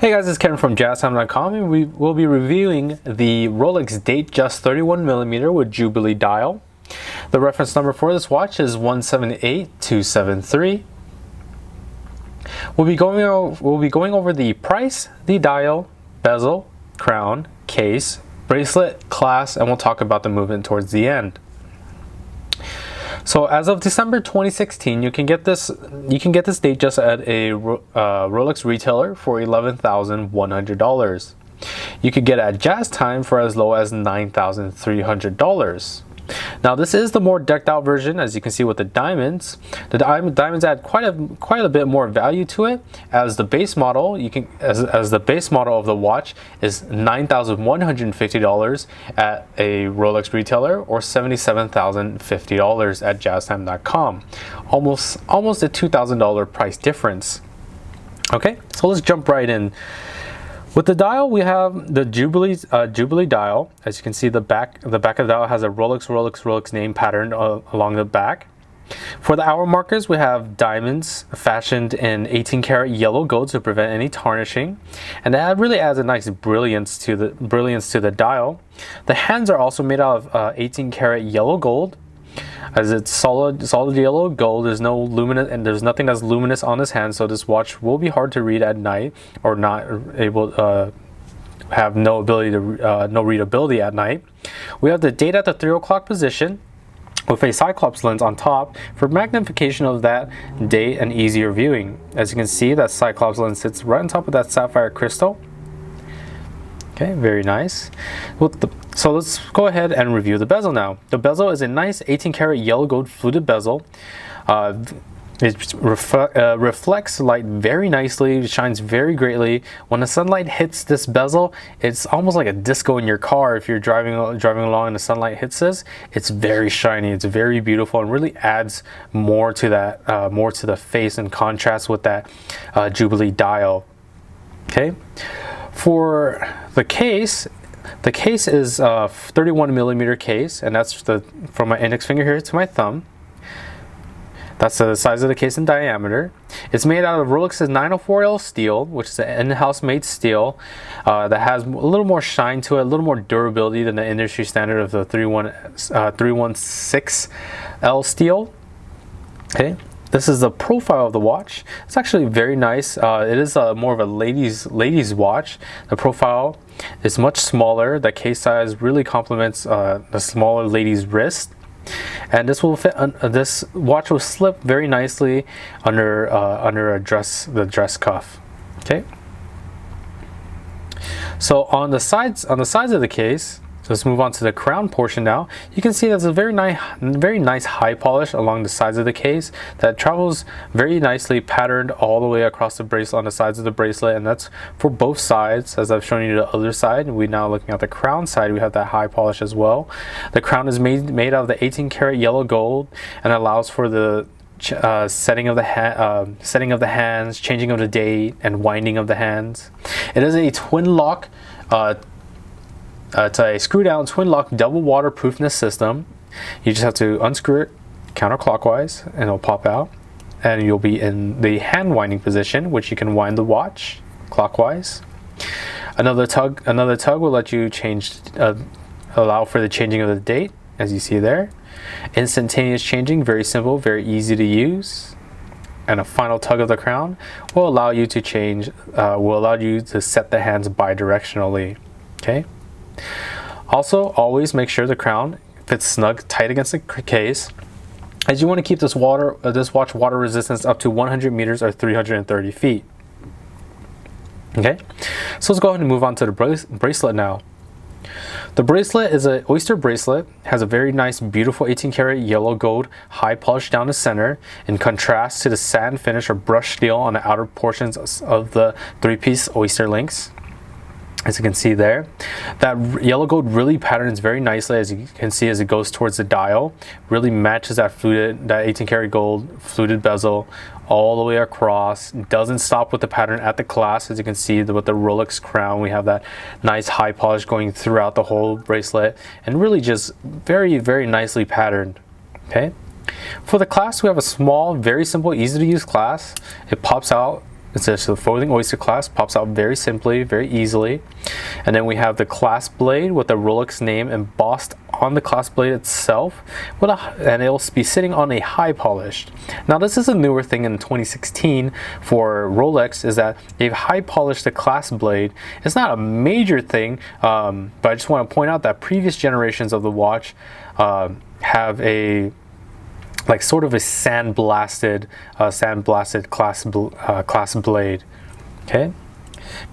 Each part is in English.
Hey guys, it's Ken from JazTime.com, and we will be reviewing the Rolex Datejust 31mm with Jubilee dial. The reference number for this watch is 178273. We'll be going over the price, the dial, bezel, crown, case, bracelet, clasp, and we'll talk about the movement towards the end. So as of December 2016, you can get this Datejust at a Rolex retailer for $11,100. You could get it at JazTime for as low as $9,300. Now this is the more decked out version, as you can see with the diamonds. The diamonds add quite a bit more value to it, as the base model as the base model of the watch is $9,150 at a Rolex retailer, or $77,050 at JazTime.com. Almost a $2,000 price difference. Okay, so let's jump right in. With the dial, we have the Jubilee dial. As you can see, the back of the dial has a Rolex name pattern along the back. For the hour markers, we have diamonds fashioned in 18 karat yellow gold to prevent any tarnishing, and that really adds a nice brilliance to the dial. The hands are also made out of 18 karat yellow gold. As it's solid yellow gold, there's nothing that's luminous on this hand, so this watch will be hard to read at night, or not able have no readability at night. We have the date at the 3 o'clock position with a Cyclops lens on top for magnification of that date and easier viewing. As you can see, that Cyclops lens sits right on top of that sapphire crystal. Okay, very nice. So let's go ahead and review the bezel now. The bezel is a nice 18 karat yellow gold fluted bezel. It reflects light very nicely, it shines very greatly. When the sunlight hits this bezel, it's almost like a disco in your car. If you're driving along and the sunlight hits this, it's very shiny, it's very beautiful, and really adds more to that, more to the face in contrast with that Jubilee dial. Okay. For the case is a 31mm case, and that's from my index finger here to my thumb. That's the size of the case in diameter. It's made out of Rolex's 904L steel, which is an in-house made steel that has a little more shine to it, a little more durability than the industry standard of the 316L steel. Okay. This is the profile of the watch. It's actually very nice. It is more of a ladies watch. The profile is much smaller. The case size really complements the smaller lady's wrist, and this will fit. This watch will slip very nicely under the dress cuff. Okay. So on the sides of the case. So let's move on to the crown portion now. You can see there's a very nice high polish along the sides of the case that travels very nicely, patterned all the way across the bracelet on the sides of the bracelet, and that's for both sides. As I've shown you the other side, we now looking at the crown side, we have that high polish as well. The crown is made out of the 18 karat yellow gold and allows for the setting of the hands, changing of the date, and winding of the hands. It is a twin lock. It's a screw down twin lock double waterproofness system. You just have to unscrew it counterclockwise and it'll pop out, and you'll be in the hand winding position, which you can wind the watch clockwise. Another tug will let you allow for the changing of the date, as you see there. Instantaneous changing, very simple, very easy to use. And a final tug of the crown will allow you to set the hands bi-directionally. Okay. Also, always make sure the crown fits snug tight against the case, as you want to keep this watch water resistance up to 100 meters or 330 feet. Okay, so let's go ahead and move on to the bracelet now. The bracelet is an Oyster bracelet, has a very nice, beautiful 18 karat yellow gold high polish down the center, in contrast to the satin finish or brushed steel on the outer portions of the 3-piece Oyster links. As you can see there, that yellow gold really patterns very nicely, as you can see, as it goes towards the dial. Really matches that 18 karat gold fluted bezel all the way across. Doesn't stop with the pattern at the clasp. As you can see with the Rolex crown, we have that nice high polish going throughout the whole bracelet, and really just very, very nicely patterned. Okay. For the clasp, we have a small, very simple, easy to use clasp. It pops out It's just a folding Oyster clasp, pops out very simply, very easily. And then we have the clasp blade with the Rolex name embossed on the clasp blade itself, and it'll be sitting on a high polished. Now this is a newer thing in 2016 for Rolex, is that they've high polished the clasp blade. It's not a major thing, but I just want to point out that previous generations of the watch have a sort of a sandblasted clasp blade. Okay.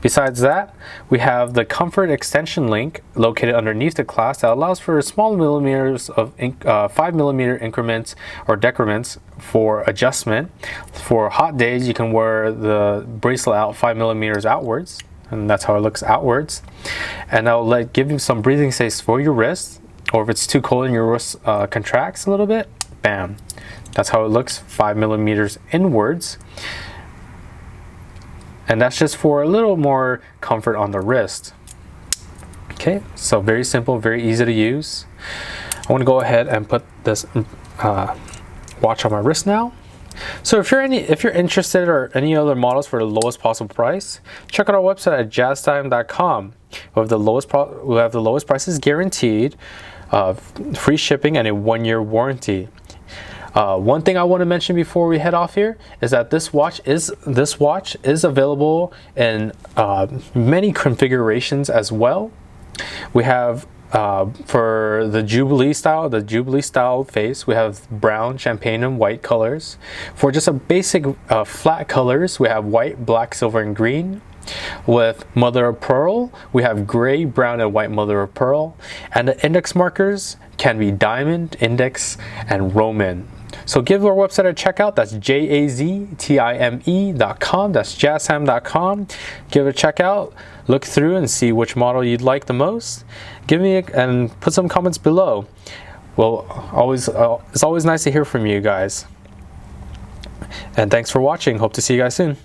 Besides that, we have the comfort extension link located underneath the clasp that allows for small millimeters of 5mm increments or decrements for adjustment. For hot days, you can wear the bracelet out 5mm outwards, and that's how it looks outwards. And that'll give you some breathing space for your wrist, or if it's too cold and your wrist contracts a little bit, bam, that's how it looks, 5mm inwards. And that's just for a little more comfort on the wrist. Okay, so very simple, very easy to use. I want to go ahead and put this watch on my wrist now. So if you're interested or any other models for the lowest possible price, check out our website at JazTime.com. We have the lowest prices guaranteed, free shipping, and a 1-year warranty. One thing I want to mention before we head off here is that this watch is available in many configurations as well. We have for the Jubilee style face, we have brown, champagne, and white colors. For just a basic flat colors, we have white, black, silver, and green. With mother of pearl, we have gray, brown, and white mother of pearl. And the index markers can be diamond, index, and Roman. So give our website a check out. That's JazTime.com. That's JazTime.com. Give it a check out. Look through and see which model you'd like the most. And put some comments below. Well, it's always nice to hear from you guys. And thanks for watching. Hope to see you guys soon.